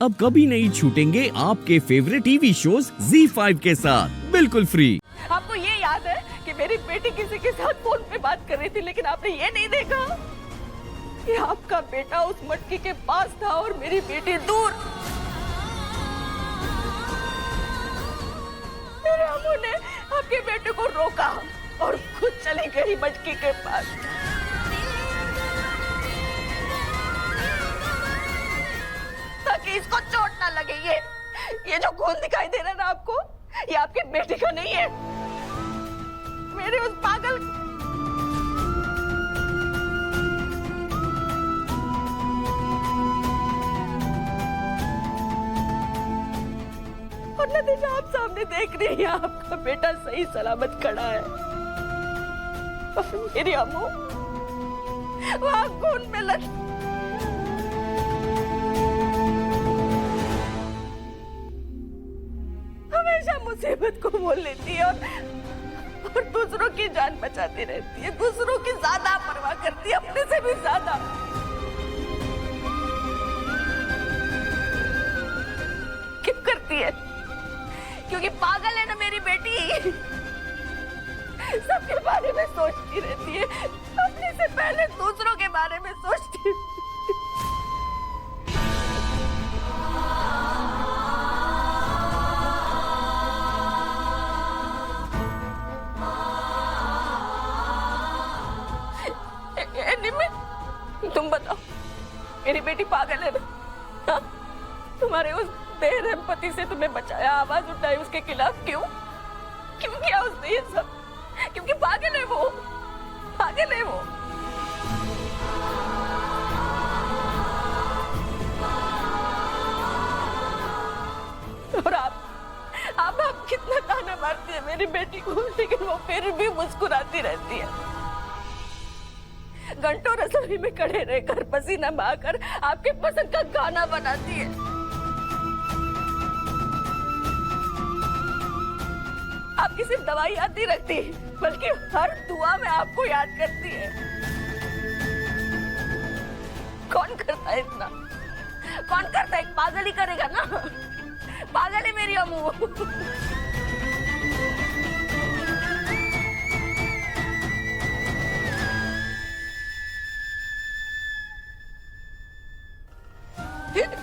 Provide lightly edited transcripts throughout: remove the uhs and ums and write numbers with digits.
अब कभी नहीं छूटेंगे आपके फेवरेट टीवी शोज ZEE5 के साथ बिल्कुल फ्री। आपको ये याद है कि मेरी बेटी किसी के साथ फोन पे बात कर रही थी, लेकिन आपने ये नहीं देखा कि आपका बेटा उस मटकी के पास था और मेरी बेटी दूर। मेरे अम्मू ने आपके बेटे को रोका और खुद चली गई मटकी के पास। ताकि इसको चोट ना लगे। ये जो खून दिखाई दे रहा है ना आपको, ये आपके बेटे का नहीं है, मेरे उस पागल। और नतीजा आप सामने देख रही हैं, आपका बेटा सही सलामत खड़ा है और मेरी अम्मू वहां खून में लग। हमेशा मुसीबत को मोल लेती है और दूसरों की जान बचाती रहती है, दूसरों की ज्यादा परवाह करती है, अपने से भी ज्यादा। क्यों करती है? क्योंकि पागल है ना मेरी बेटी, सबके बारे में सोचती रहती है, अपने से पहले दूसरों के बारे में सोचती है। तुम बताओ, मेरी बेटी पागल है ना? हाँ? तुम्हारे उस बेरहम पति से तुम्हें बचाया, आवाज उठाई उसके खिलाफ, क्यों क्यों किया उसने ये सब? क्योंकि पागल है वो, पागल है वो। और आप कितना ताना मारती है मेरी बेटी को, लेकिन वो फिर भी मुस्कुराती रहती है। घंटों रसोई में खड़े रहकर पसीना बहाकर आपके पसंद का गाना बनाती है। आपकी सिर्फ दवाई याद नहीं रखती, बल्कि हर दुआ में आपको याद करती है। कौन करता है इतना? कौन करता है? पागल ही करेगा ना, पागल है मेरी अम्मू।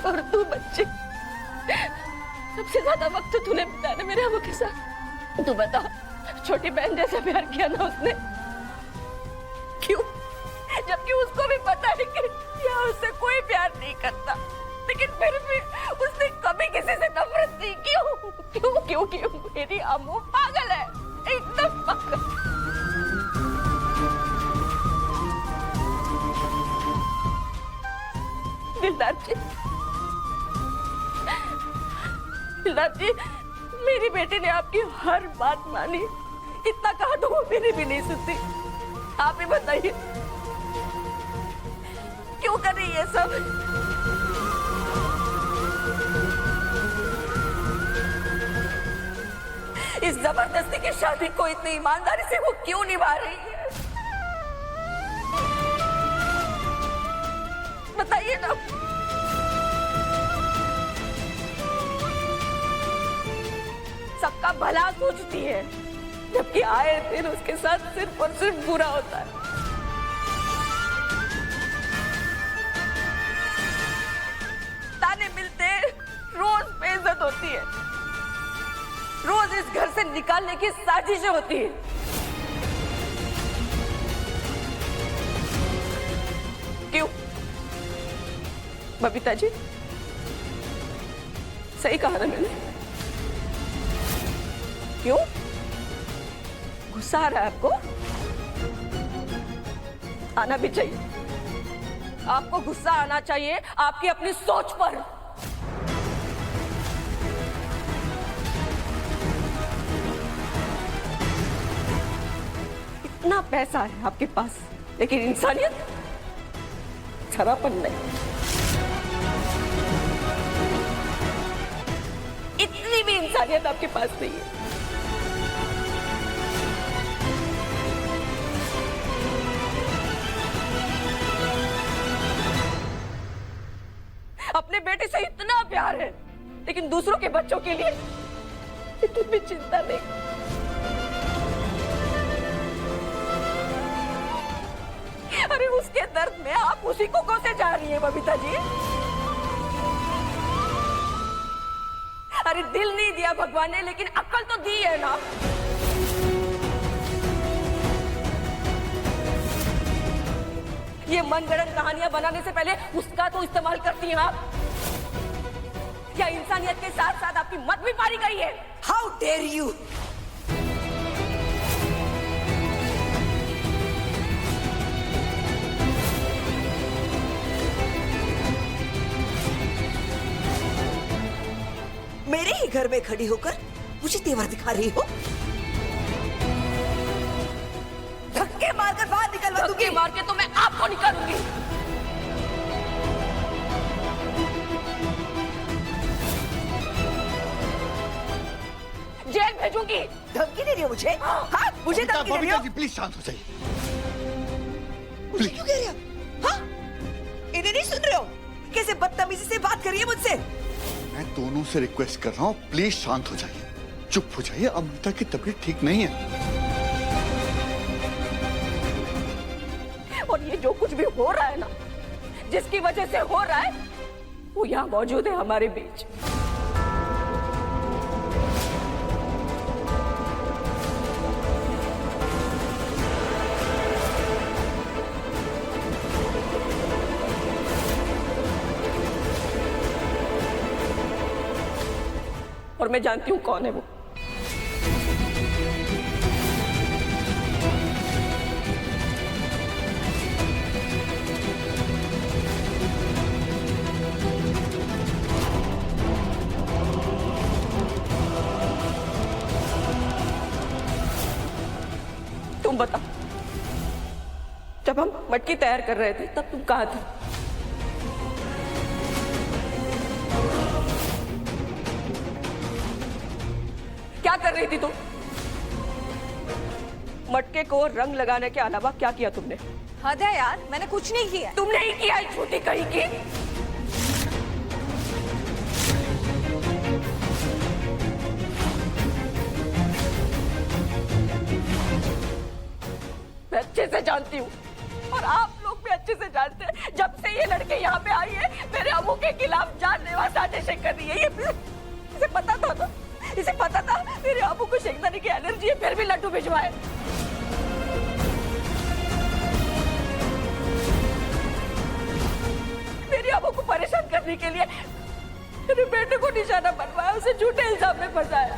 और तू बच्चे, सबसे ज्यादा वक्त तो तूने बिताया ना मेरे अम्मू के साथ। तू बता, छोटी बहन जैसा प्यार किया ना उसने, क्यों? जबकि उसको भी पता है कि यहाँ उससे कोई प्यार नहीं करता, लेकिन फिर भी उसने कभी किसी से नफरत नहीं। क्यों क्यों क्यों क्यों? मेरी अम्मू पागल है, एकदम पागल। दिलदार जी, मेरी बेटी ने आपकी हर बात मानी, इतना कहा तो वो मेरी भी नहीं सुनती। आप ही बताइए, क्यों कर रही है सब? इस जबरदस्ती की शादी को इतनी ईमानदारी से वो क्यों निभा रही है? बताइए ना। सबका भला सोचती है, जबकि आए दिन उसके साथ सिर्फ और सिर्फ बुरा होता है। ताने मिलते, रोज बेइज्जत होती है, रोज इस घर से निकालने की साजिशें होती है। क्यों बबीता जी? सही कहा ना मैंने? क्यों गुस्सा आ रहा है आपको? आना भी चाहिए, आपको गुस्सा आना चाहिए आपकी अपनी सोच पर। इतना पैसा है आपके पास, लेकिन इंसानियत, खरापन नहीं। इतनी भी इंसानियत आपके पास नहीं है। अपने बेटे से इतना प्यार है, लेकिन दूसरों के बच्चों के लिए इतनी भी चिंता नहीं। अरे उसके दर्द में आप उसी को कोसे जा रही है बबीता जी। अरे दिल नहीं दिया भगवान ने, लेकिन अक्ल तो दी है ना। ये मनगढ़ंत कहानियां बनाने से पहले उसका तो इस्तेमाल करती हैं आप, या इंसानियत के साथ साथ आपकी मत भी मारी गई है। How dare you! मेरे ही घर में खड़ी होकर मुझे तेवर दिखा रही हो। धक्के मारकर बाहर निकलवा दूंगी। धक्के मार के तो मैं आपको निकालूंगी। जेल भेजूंगी। धमकी दे रही हो मुझे? हाँ, मुझे धमकी दे रही हो? प्लीज शांत हो जाइए। मुझे क्यों कह रही हो? हाँ? इन्हें नहीं सुन रहे हो? कैसे बदतमीजी से बात करिए मुझसे? मैं दोनों से रिक्वेस्ट कर रहा हूँ, प्लीज शांत हो जाइए, चुप हो जाइए। अमृता की तबीयत ठीक नहीं है। और ये जो कुछ भी हो रहा है ना, जिसकी वजह से हो रहा है, वो यहाँ मौजूद है हमारे बीच। और मैं जानती हूँ कौन है वो। तुम बता, जब हम मटकी तैयार कर रहे थे तब तुम कहाँ थे? क्या कर रही थी तुम? मटके को रंग लगाने के अलावा क्या किया तुमने? हद है यार, मैंने कुछ नहीं किया। तुमने ही किया है, झूठी कहीं की। मैं अच्छे से जानती हूँ, और आप लोग भी अच्छे से जानते हैं। जब से ये लड़के यहाँ पे आई है, मेरे अम्मू के खिलाफ जानलेवा साजिशें कर रही है। ये इसे पता था ना? इसे पता था मेरे अम्मू को शेंगदाने की एलर्जी है, फिर भी लड्डू भिजवाए। मेरी अम्मू को परेशान करने के लिए मेरे बेटे को निशाना बनवाया, उसे झूठे इल्जाम में फंसाया।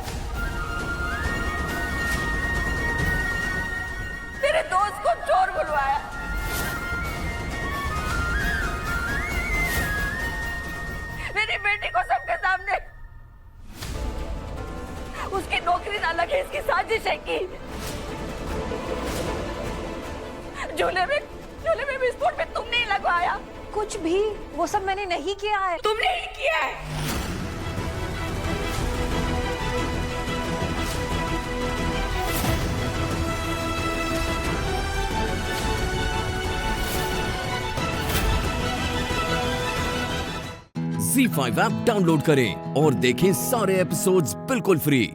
मेरे दोस्त को चोर बुलवाया। मेरी बेटी को सबके सामने उसकी नौकरी ना लगे इसकी साजिश है की। झूले में विस्फोट में तुमने ही लगवाया। कुछ भी, वो सब मैंने नहीं किया है। तुमने ही किया है। Z5 ऐप डाउनलोड करें और देखें सारे एपिसोड्स बिल्कुल फ्री।